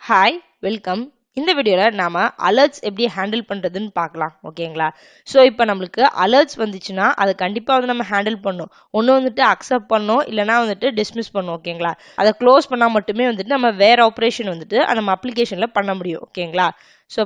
Hi welcome. இந்த வீடியோவில் நாம் அலர்ட்ஸ் எப்படி ஹேண்டில் பண்ணுறதுன்னு பார்க்கலாம். ஓகேங்களா? ஸோ இப்போ நம்மளுக்கு அலர்ட்ஸ் வந்துச்சுன்னா அதை கண்டிப்பாக வந்து நம்ம ஹேண்டில் பண்ணணும். ஒன்று வந்துட்டு அக்செப்ட் பண்ணணும், இல்லைனா வந்துட்டு டிஸ்மிஸ் பண்ணணும். ஓகேங்களா? அதை க்ளோஸ் பண்ணால் மட்டுமே வந்துட்டு நம்ம வேறு ஆப்ரேஷன் வந்துட்டு நம்ம அப்ளிகேஷனில் பண்ண முடியும். ஓகேங்களா? ஸோ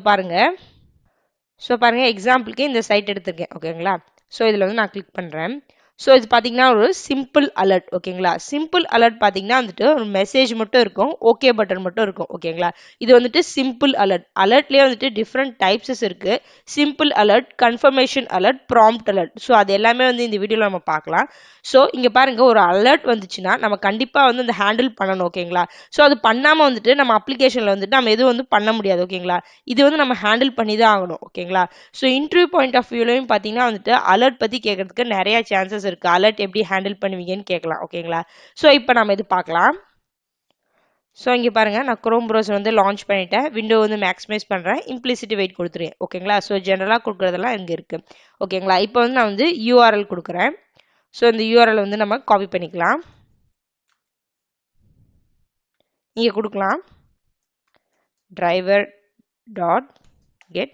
பாருங்கள் எக்ஸாம்பிளுக்கு இந்த சைட் எடுத்திருக்கேன். ஓகேங்களா? ஸோ இதில் வந்து நான் கிளிக் பண்ணுறேன். ஸோ இது பார்த்தீங்கன்னா ஒரு சிம்பிள் அலர்ட். ஓகேங்களா? சிம்பிள் அலர்ட் பார்த்தீங்கன்னா வந்துட்டு ஒரு மெசேஜ் மட்டும் இருக்கும், ஓகே பட்டன் மட்டும் இருக்கும். ஓகேங்களா? இது வந்துட்டு சிம்பிள் அலர்ட். அலர்ட்லேயே வந்துட்டு டிஃப்ரெண்ட் டைப்ஸஸ் இருக்கு. Simple alert, confirmation alert, prompt alert. So அது எல்லாமே வந்து இந்த வீடியோவில் நம்ம பார்க்கலாம். ஸோ இங்கே பாருங்க, ஒரு அலர்ட் வந்துச்சுன்னா நம்ம கண்டிப்பாக வந்து அந்த ஹேண்டில் பண்ணணும். ஓகேங்களா? ஸோ அது பண்ணாமல் வந்துட்டு நம்ம அப்ளிகேஷனில் வந்துட்டு நம்ம எதுவும் வந்து பண்ண முடியாது. ஓகேங்களா? இது வந்து நம்ம ஹேண்டில் பண்ணி தான் ஆகணும். ஓகேங்களா? ஸோ இன்டர்வியூ பாயிண்ட் ஆஃப் வியூலையும் பார்த்தீங்கன்னா வந்துட்டு அலர்ட் பற்றி கேட்கறதுக்கு நிறைய சான்சஸ் இருக்கு. அலர்ட் எப்படி ஹேண்டில் பண்ணுவீங்கன்னு கேட்கலாம். ஓகேங்களா? ஸோ இப்போ நம்ம இது பார்க்கலாம். ஸோ இங்கே பாருங்க, நான் குரோம் ப்ரௌசர் வந்து லான்ச் பண்ணிட்டேன். விண்டோ வந்து மேக்ஸிமைஸ் பண்ணுறேன், இம்ப்ளிசிட்டி வெயிட் கொடுத்துருவேன். ஓகேங்களா? ஸோ ஜெனரலாக கொடுக்குறதெல்லாம் இங்கே இருக்கு. ஓகேங்களா? இப்போ வந்து நான் வந்து யூஆர்எல் கொடுக்குறேன். ஸோ இந்த யூஆர்எல் வந்து நம்ம காப்பி பண்ணிக்கலாம். இங்கே கொடுக்கலாம் driver.get.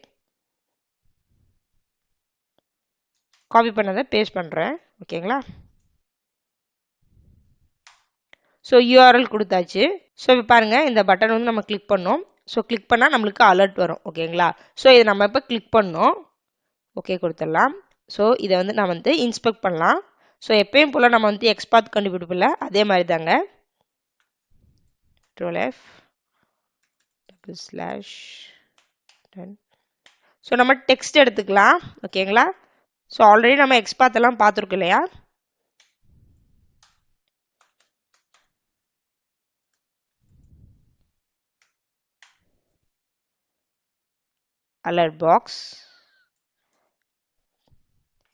காப்பி பண்ணதை பேஸ்ட் பண்ணுறேன். ஓகேங்களா? ஸோ யூஆர்எல் கொடுத்தாச்சு. ஸோ இப்போ பாருங்கள், இந்த பட்டன் வந்து நம்ம கிளிக் பண்ணோம். ஸோ கிளிக் பண்ணால் நம்மளுக்கு அலர்ட் வரும். ஓகேங்களா? ஸோ இதை நம்ம இப்போ கிளிக் பண்ணோம். ஓகே கொடுத்துடலாம். ஸோ இதை வந்து நம்ம வந்து இன்ஸ்பெக்ட் பண்ணலாம். ஸோ எப்பயும் போல் நம்ம வந்து எக்ஸ்பாத் கண்டுபிடிப்பில்ல, அதே மாதிரி தாங்க. // ஸோ நம்ம டெக்ஸ்ட் எடுத்துக்கலாம். ஓகேங்களா? ஸோ ஆல்ரெடி நம்ம எக்ஸ்பாத் எல்லாம் பார்த்துருக்கோம் இல்லையா? அலர்ட் பாக்ஸ்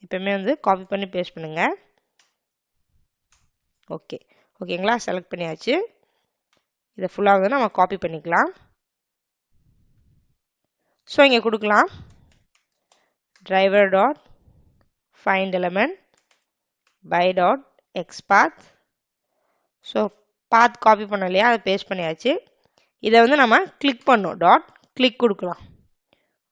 எப்பவுமே வந்து காப்பி பண்ணி பேஸ்ட் பண்ணுங்க. ஓகேங்களா? செலக்ட் பண்ணியாச்சு. இதை ஃபுல்லாக வந்து நம்ம காப்பி பண்ணிக்கலாம். ஸோ இங்கே கொடுக்கலாம் driver.findElement by.xpath. ஸோ பாத் காப்பி பண்ண இல்லையா, அதை பேஸ்ட் பண்ணியாச்சு. இதை வந்து நம்ம கிளிக் பண்ணோம், கிளிக் கொடுக்கலாம்.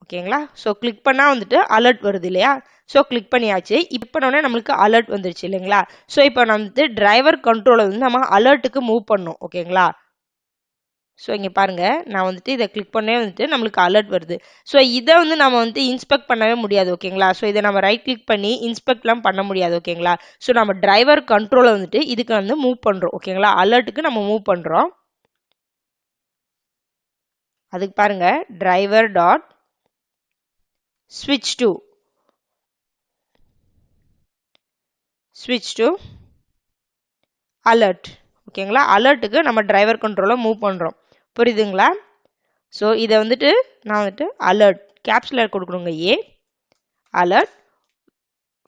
ஓகேங்களா? ஸோ கிளிக் பண்ணால் வந்துட்டு அலர்ட் வருது இல்லையா? ஸோ கிளிக் பண்ணியாச்சு. இப்போ நம்மளுக்கு அலர்ட் வந்துருச்சு இல்லைங்களா? ஸோ இப்போ நம்ம வந்து டிரைவர் கண்ட்ரோலை வந்து நம்ம அலர்ட்டுக்கு மூவ் பண்ணோம். ஓகேங்களா? ஸோ இங்கே பாருங்கள், நான் வந்துட்டு இதை கிளிக் பண்ணே வந்துட்டு நம்மளுக்கு அலர்ட் வருது. ஸோ இதை வந்து நம்ம வந்து இன்ஸ்பெக்ட் பண்ணவே முடியாது. ஓகேங்களா? ஸோ இதை நம்ம ரைட் கிளிக் பண்ணி இன்ஸ்பெக்ட்லாம் பண்ண முடியாது. ஓகேங்களா? ஸோ நம்ம டிரைவர் கண்ட்ரோலை வந்துட்டு இதுக்கு வந்து மூவ் பண்ணுறோம். ஓகேங்களா? அலர்ட்டுக்கு நம்ம மூவ் பண்ணுறோம். அதுக்கு பாருங்க, driver.switch to alert. ஓகேங்களா? அலர்ட்டுக்கு நம்ம டிரைவர் கண்ட்ரோலை மூவ் பண்ணுறோம். புரியுதுங்களா? ஸோ இதை வந்துட்டு நான் வந்துட்டு அலர்ட் கேப்ஸ்ல கொடுக்கணுங்க. அலர்ட்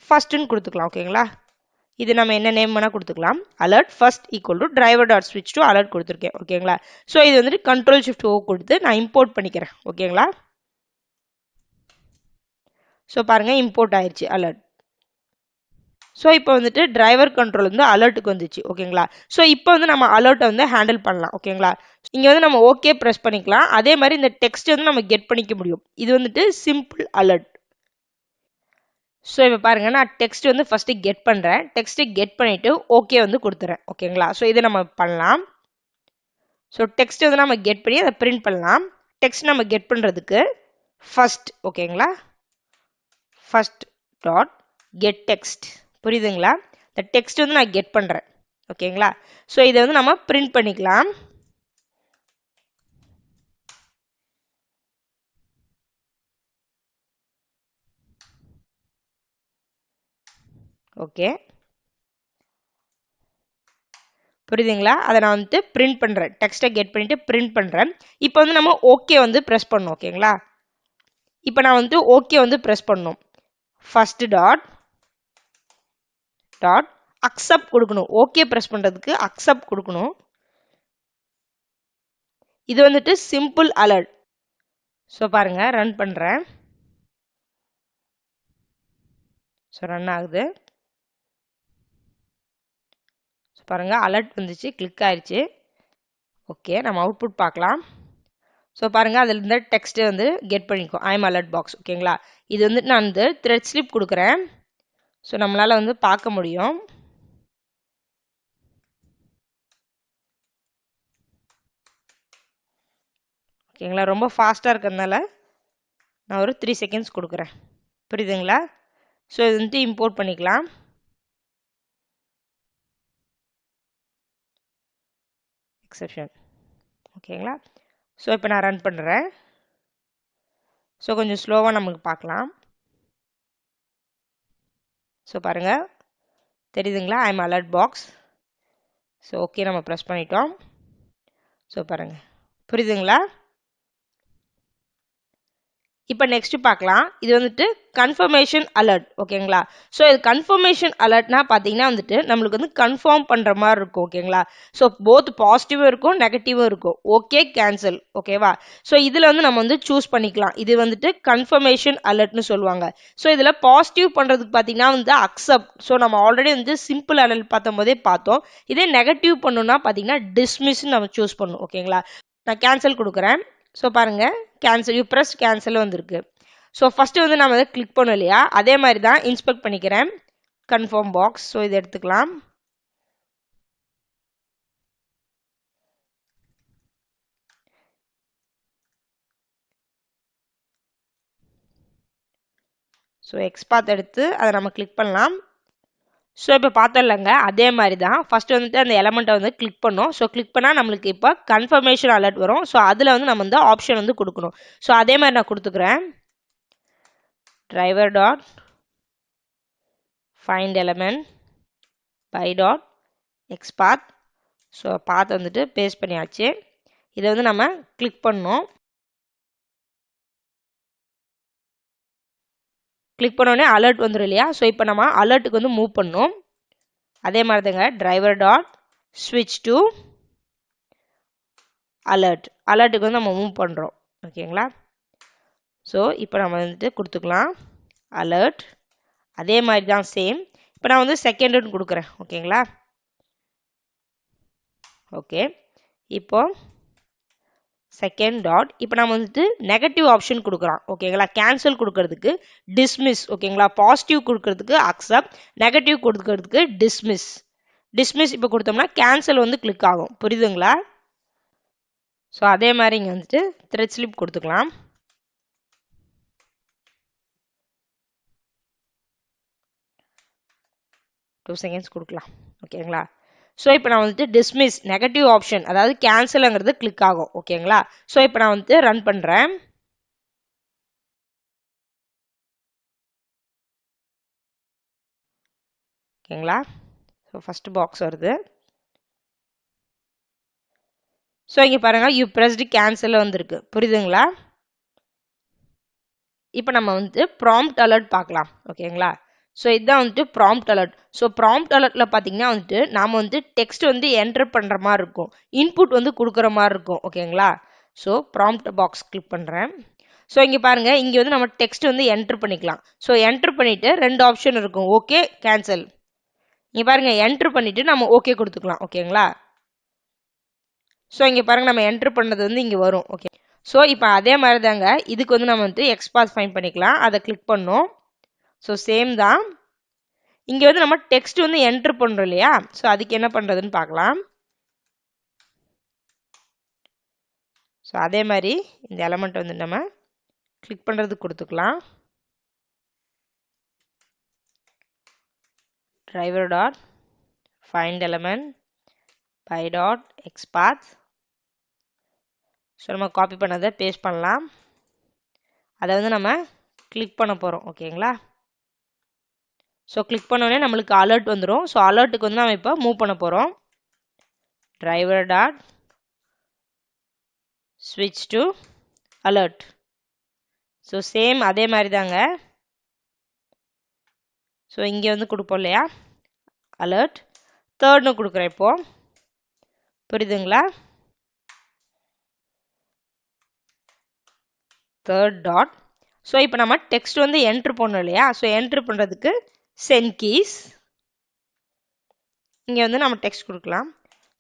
ஃபர்ஸ்ட்னு கொடுத்துக்கலாம். ஓகேங்களா? இது நம்ம என்ன நேம் வேணால் கொடுத்துக்கலாம். Alert first equal to driver.switch to alert கொடுத்துருக்கேன். ஓகேங்களா? ஸோ இது வந்துட்டு Ctrl+Shift+O கொடுத்து நான் இம்போர்ட் பண்ணிக்கிறேன். ஓகேங்களா? ஸோ பாருங்க, இம்போர்ட் ஆயிடுச்சு அலர்ட். ஸோ இப்போ வந்துட்டு டிரைவர் கண்ட்ரோல் வந்து அலர்ட்டுக்கு வந்துச்சு. ஓகேங்களா? ஸோ இப்போ வந்து நம்ம அலர்ட்டை வந்து ஹேண்டில் பண்ணலாம். ஓகேங்களா? இங்கே வந்து நம்ம ஓகே ப்ரெஸ் பண்ணிக்கலாம். அதே மாதிரி இந்த டெக்ஸ்ட் வந்து நம்ம கெட் பண்ணிக்க முடியும். இது வந்துட்டு சிம்பிள் அலர்ட். ஸோ இப்போ பாருங்க, நான் டெக்ஸ்ட் வந்து ஃபர்ஸ்ட் கெட் பண்ணுறேன். டெக்ஸ்ட் கெட் பண்ணிட்டு ஓகே வந்து கொடுத்துறேன். ஓகேங்களா? ஸோ இதை நம்ம பண்ணலாம். ஸோ டெக்ஸ்ட் வந்து நம்ம கெட் பண்ணி அதை பிரிண்ட் பண்ணலாம். டெக்ஸ்ட் நம்ம கெட் பண்ணுறதுக்கு ஃபர்ஸ்ட், ஓகேங்களா, ஃபர்ஸ்ட் டாட் கெட் டெக்ஸ்ட். புரியுதுங்களா? இந்த டெக்ஸ்ட் வந்து நான் கெட் பண்ணுறேன். ஓகேங்களா? ஸோ இதை வந்து நம்ம பிரிண்ட் பண்ணிக்கலாம். ஓகே, புரியுதுங்களா? அதை நான் வந்துட்டு பிரிண்ட் பண்ணுறேன். டெக்ஸ்ட்டை கெட் பண்ணிட்டு பிரிண்ட் பண்ணுறேன். இப்போ வந்து நம்ம ஓகே வந்து ப்ரெஸ் பண்ணணும். ஓகேங்களா? இப்போ நான் வந்துட்டு ஓகே வந்து ப்ரெஸ் பண்ணணும். ஃபர்ஸ்ட் டாட் அக்செப்ட் கொடுக்கணும். ஓகே ப்ரெஸ் பண்ணுறதுக்கு அக்செப்ட் கொடுக்கணும். இது வந்துட்டு சிம்பிள் அலர்ட். ஸோ பாருங்க, ரன் பண்ணுறேன். ஸோ ரன் ஆகுது. பாருங்க, அலர்ட் வந்துச்சு, கிளிக் ஆயிடுச்சு. ஓகே, நம்ம அவுட்புட் பார்க்கலாம். ஸோ பாருங்க அதில் இருந்த டெக்ஸ்ட் வந்து கெட் பண்ணிக்கோ ஐம் அலர்ட் பாக்ஸ் ஓகேங்களா. இது வந்து நான் வந்து த்ரெட் ஸ்லிப் கொடுக்குறேன். ஸோ நம்மளால வந்து பார்க்க முடியும். ஓகேங்களா. ரொம்ப ஃபாஸ்ட்டாக இருக்கிறதுனால நான் ஒரு 3 செகண்ட்ஸ் கொடுக்குறேன். புரியுதுங்களா. ஸோ இது வந்துட்டு இம்போர்ட் பண்ணிக்கலாம். எக்ஸெப்ஷன் ஓகேங்களா. ஸோ இப்போ நான் ரன் பண்ணுறேன். ஸோ கொஞ்சம் ஸ்லோவாக நமக்கு பார்க்கலாம். ஸோ பாருங்கள் தெரியுதுங்களா I'm alert box. So okay நம்ம ப்ரெஸ் பண்ணிட்டோம். ஸோ பாருங்கள் புரியுதுங்களா. இப்போ நெக்ஸ்ட் பார்க்கலாம். இது வந்துட்டு கன்ஃபர்மேஷன் அலர்ட் ஓகேங்களா. ஸோ இது கன்ஃபர்மேஷன் அலர்ட்னா பார்த்தீங்கன்னா வந்துட்டு நம்மளுக்கு வந்து கன்ஃபார்ம் பண்ணுற மாதிரி இருக்கும் ஓகேங்களா. ஸோ போத் பாசிட்டிவும் இருக்கும் நெகட்டிவும் இருக்கும். ஓகே கேன்சல் ஓகேவா. ஸோ இதில் வந்து நம்ம வந்து சூஸ் பண்ணிக்கலாம். இது வந்துட்டு கன்ஃபர்மேஷன் அலர்ட்னு சொல்லுவாங்க. ஸோ இதில் பாசிட்டிவ் பண்ணுறதுக்கு பார்த்தீங்கன்னா வந்து அக்செப்ட். ஸோ நம்ம ஆல்ரெடி வந்து சிம்பிள் அலர்ட் பார்த்தும் போதே பார்த்தோம். இதே நெகட்டிவ் பண்ணணும்னா பார்த்தீங்கன்னா டிஸ்மிஸ்ன்னு நம்ம சூஸ் பண்ணணும் ஓகேங்களா. நான் கேன்சல் கொடுக்குறேன். ஸோ பாருங்க கேன்சல் யூ ப்ரெஸ் கேன்சல் வந்திருக்கு. ஸோ ஃபர்ஸ்ட் வந்து நம்ம அதை கிளிக் பண்ணோம் இல்லையா, அதே மாதிரி தான் இன்ஸ்பெக்ட் பண்ணிக்கிறேன் கன்ஃபார்ம் பாக்ஸ். ஸோ இதை எடுத்துக்கலாம். ஸோ எக்ஸ்பாத் எடுத்து அதை நம்ம கிளிக் பண்ணலாம். ஸோ இப்போ பார்த்தோம்லங்க அதே மாதிரி தான் ஃபர்ஸ்ட் வந்துட்டு அந்த எலமெண்ட்டை வந்து கிளிக் பண்ணோம். ஸோ கிளிக் பண்ணால் நம்மளுக்கு இப்போ கன்ஃபர்மேஷன் அலர்ட் வரும். ஸோ அதில் வந்து நம்ம வந்து ஆப்ஷன் வந்து கொடுக்கணும். ஸோ அதே மாதிரி நான் கொடுத்துக்கிறேன். Driver dot find element by dot எக்ஸ்பாத். So path வந்துட்டு பேஸ்ட் பண்ணியாச்சு. இதை வந்து நம்ம கிளிக் பண்ணோம். கிளிக் பண்ணோடனே அலர்ட் வந்துடும் இல்லையா. ஸோ இப்போ நம்ம அலர்ட்டுக்கு வந்து மூவ் பண்ணோம். அதே மாதிரி தாங்க டிரைவர் டாட் ஸ்விட்ச் டு அலர்ட். அலர்ட்டுக்கு வந்து நம்ம மூவ் பண்ணுறோம் ஓகேங்களா. ஸோ இப்போ நம்ம வந்துட்டு கொடுத்துக்கலாம் அலர்ட். அதே மாதிரி தான் சேம். இப்போ நான் வந்து செகண்டுன்னு கொடுக்குறேன் ஓகேங்களா. ஓகே இப்போ செகண்ட் டாட். இப்போ நம்ம வந்துட்டு நெகட்டிவ் ஆப்ஷன் கொடுக்குறோம் ஓகேங்களா. கேன்சல் கொடுக்கறதுக்கு டிஸ்மிஸ் ஓகேங்களா. பாசிட்டிவ் கொடுக்கறதுக்கு அக்செப்ட், நெகட்டிவ் கொடுக்கறதுக்கு டிஸ்மிஸ். டிஸ்மிஸ் இப்போ கொடுத்தோம்னா கேன்சல் வந்து கிளிக் ஆகும். புரியுதுங்களா. ஸோ அதே மாதிரி இங்கே வந்துட்டு த்ரெட் ஸ்லிப் கொடுத்துக்கலாம். டூ செகண்ட்ஸ் கொடுக்கலாம் ஓகேங்களா. ஸோ இப்போ நான் வந்துட்டு டிஸ்மிஸ் நெகட்டிவ் ஆப்ஷன் அதாவது கேன்சலுங்கிறது கிளிக் ஆகும் ஓகேங்களா. ஸோ இப்போ நான் வந்துட்டு ரன் பண்ணுறேன். ஓகேங்களா. ஸோ ஃபர்ஸ்ட் பாக்ஸ் வருது. ஸோ இங்கே பாருங்க யூ ப்ரெஸ்டு கேன்சல் வந்திருக்கு. புரியுதுங்களா. இப்போ நம்ம வந்து ப்ராம்ப்ட் அலர்ட் பார்க்கலாம் ஓகேங்களா. ஸோ இதுதான் வந்துட்டு ப்ராம்ப்ட் அலர்ட். ஸோ ப்ராம்ப்ட் அலர்ட்ல பார்த்தீங்கன்னா வந்துட்டு நாம வந்து டெக்ஸ்ட் வந்து என்டர் பண்ணுற மாதிரி இருக்கும், இன்புட் வந்து கொடுக்குற மாதிரி இருக்கும் ஓகேங்களா. ஸோ ப்ராம்ப்ட் பாக்ஸ் கிளிக் பண்ணுறேன். ஸோ இங்கே பாருங்க இங்கே வந்து நம்ம டெக்ஸ்ட் வந்து என்டர் பண்ணிக்கலாம். ஸோ என்டர் பண்ணிட்டு ரெண்டு ஆப்ஷன் இருக்கும், ஓகே கேன்சல். இங்கே பாருங்க என்டர் பண்ணிட்டு நம்ம ஓகே கொடுத்துக்கலாம் ஓகேங்களா. ஸோ இங்கே பாருங்க நம்ம என்டர் பண்ணது வந்து இங்கே வரும் ஓகே. ஸோ இப்போ அதே மாதிரி தாங்க இதுக்கு வந்து நம்ம வந்து எக்ஸ்பாத் ஃபைன் பண்ணிக்கலாம். அதை கிளிக் பண்ணோம். ஸோ சேம் தான். இங்கே வந்து நம்ம டெக்ஸ்ட் வந்து என்டர் பண்ணுறோம் இல்லையா. ஸோ அதுக்கு என்ன பண்ணுறதுன்னு பார்க்கலாம். ஸோ அதே மாதிரி இந்த எலமெண்ட் வந்து நம்ம கிளிக் பண்ணுறதுக்கு கொடுத்துக்கலாம். Driver dot find element by dot எக்ஸ்பாத். So நம்ம காப்பி பண்ணதை பேஸ்ட் பண்ணலாம். அதை வந்து நம்ம கிளிக் பண்ண போகிறோம் ஓகேங்களா. ஸோ கிளிக் பண்ணோடனே நம்மளுக்கு அலர்ட் வந்துடும். ஸோ அலர்ட்டுக்கு வந்து நம்ம இப்போ மூவ் பண்ண போகிறோம். டிரைவர் டாட் ஸ்விட்ச் டு அலர்ட். ஸோ சேம் அதே மாதிரி தாங்க. ஸோ இங்கே வந்து கொடுப்போம் இல்லையா அலர்ட். தேர்ட்னு கொடுக்குறேன் இப்போ. புரியுதுங்களா. Third dot. ஸோ இப்போ நம்ம டெக்ஸ்ட் வந்து என்ட்ரு பண்ணோம் இல்லையா. ஸோ என்ட்ரு பண்ணுறதுக்கு சென்ட் கீஸ். இங்கே வந்து நம்ம டெக்ஸ்ட் கொடுக்கலாம்.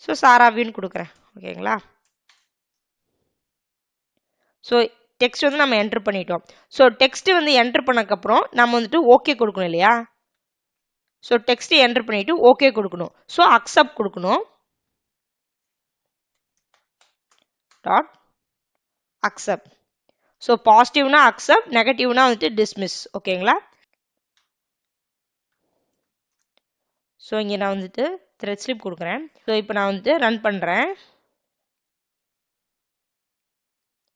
ஸோ சாராவின்னு கொடுக்குறேன் ஓகேங்களா. ஸோ டெக்ஸ்ட் வந்து நம்ம என்டர் பண்ணிட்டோம். ஸோ டெக்ஸ்ட் வந்து என்டர் பண்ணக்கப்புறம் நம்ம வந்துட்டு ஓகே கொடுக்கணும் இல்லையா? ஸோ டெக்ஸ்ட் என்டர் பண்ணிட்டு ஓகே கொடுக்கணும். ஸோ அக்செப்ட் கொடுக்கணும். Dot accept. ஸோ பாசிட்டிவ்னா அக்செப்ட், நெகட்டிவ்னா வந்துட்டு டிஸ்மிஸ். ஓகேங்களா? ஸோ இங்கே நான் வந்துட்டு த்ரெட் ஸ்லிப் கொடுக்குறேன். ஸோ இப்போ நான் வந்துட்டு ரன் பண்ணுறேன்.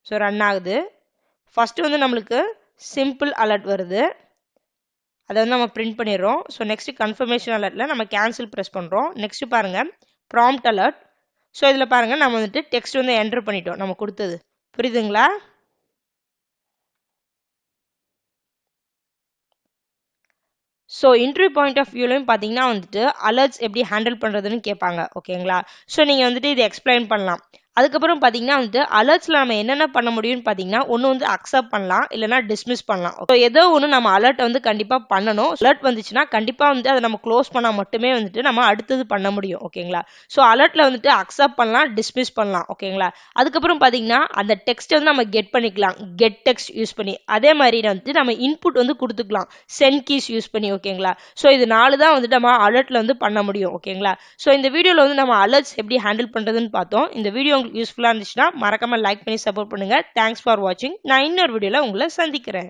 ஸோ ரன் ஆகுது. ஃபர்ஸ்ட் வந்து நம்மளுக்கு சிம்பிள் அலர்ட் வருது. அதை வந்து நம்ம பிரிண்ட் பண்ணிடுறோம். ஸோ நெக்ஸ்ட் கன்ஃபர்மேஷன் அலர்ட்ல நம்ம கேன்சல் ப்ரெஸ் பண்ணுறோம். நெக்ஸ்ட் பாருங்க ப்ராம்ப்ட் அலர்ட். ஸோ இதில் பாருங்க நம்ம வந்துட்டு டெக்ஸ்ட் வந்து என்டர் பண்ணிட்டோம் நம்ம கொடுத்தது. புரியுதுங்களா? ஸோ இன்டர்வியூ பாயிண்ட் ஆஃப் வியூலையும் பார்த்தீங்கன்னா வந்துட்டு அலர்ட்ஸ் எப்படி ஹேண்டில் பண்ணுறதுன்னு கேட்பாங்க. ஓகேங்களா? ஸோ நீங்கள் வந்துட்டு இதை எக்ஸ்பிளைன் பண்ணலாம். அதுக்கப்புறம் பார்த்தீங்கன்னா வந்துட்டு அலர்ட்ஸில் நம்ம என்னென்ன பண்ண முடியும்னு பார்த்தீங்கன்னா ஒன்று வந்து அக்செப்ட் பண்ணலாம், இல்லைனா டிஸ்மிஸ் பண்ணலாம். ஸோ ஏதோ ஒன்று நம்ம அலர்ட் வந்து கண்டிப்பாக பண்ணணும். அலர்ட் வந்துச்சுன்னா கண்டிப்பாக வந்து அதை நம்ம க்ளோஸ் பண்ணால் மட்டுமே வந்துட்டு நம்ம அடுத்தது பண்ண முடியும். ஓகேங்களா? ஸோ அலர்ட்டில் வந்துட்டு அக்செப்ட் பண்ணலாம், டிஸ்மிஸ் பண்ணலாம். ஓகேங்களா? அதுக்கப்புறம் பார்த்தீங்கன்னா அந்த டெக்ஸ்ட் வந்து நம்ம கெட் பண்ணிக்கலாம், கெட் டெக்ஸ்ட் யூஸ் பண்ணி. அதே மாதிரி வந்துட்டு நம்ம இன்புட் வந்து கொடுத்துக்கலாம், சென்ட் கீஸ் யூஸ் பண்ணி. ஓகேங்களா? ஸோ இது 4 தான் வந்துட்டு நம்ம அலர்ட்ல வந்து பண்ண முடியும். ஓகேங்களா? ஸோ இந்த வீடியோவில் வந்து நம்ம அலர்ட்ஸ் எப்படி ஹேண்டில் பண்ணுறதுன்னு பார்த்தோம். இந்த வீடியோ உங்களுக்கு யூஸ்ஃபுல்லாக இருந்துச்சுன்னா மறக்காம லைக் பண்ணி சப்போர்ட் பண்ணுங்க. தேங்க்ஸ் ஃபார் வாட்சிங். நான் இன்னொரு வீடியோவில் உங்களை சந்திக்கிறேன்.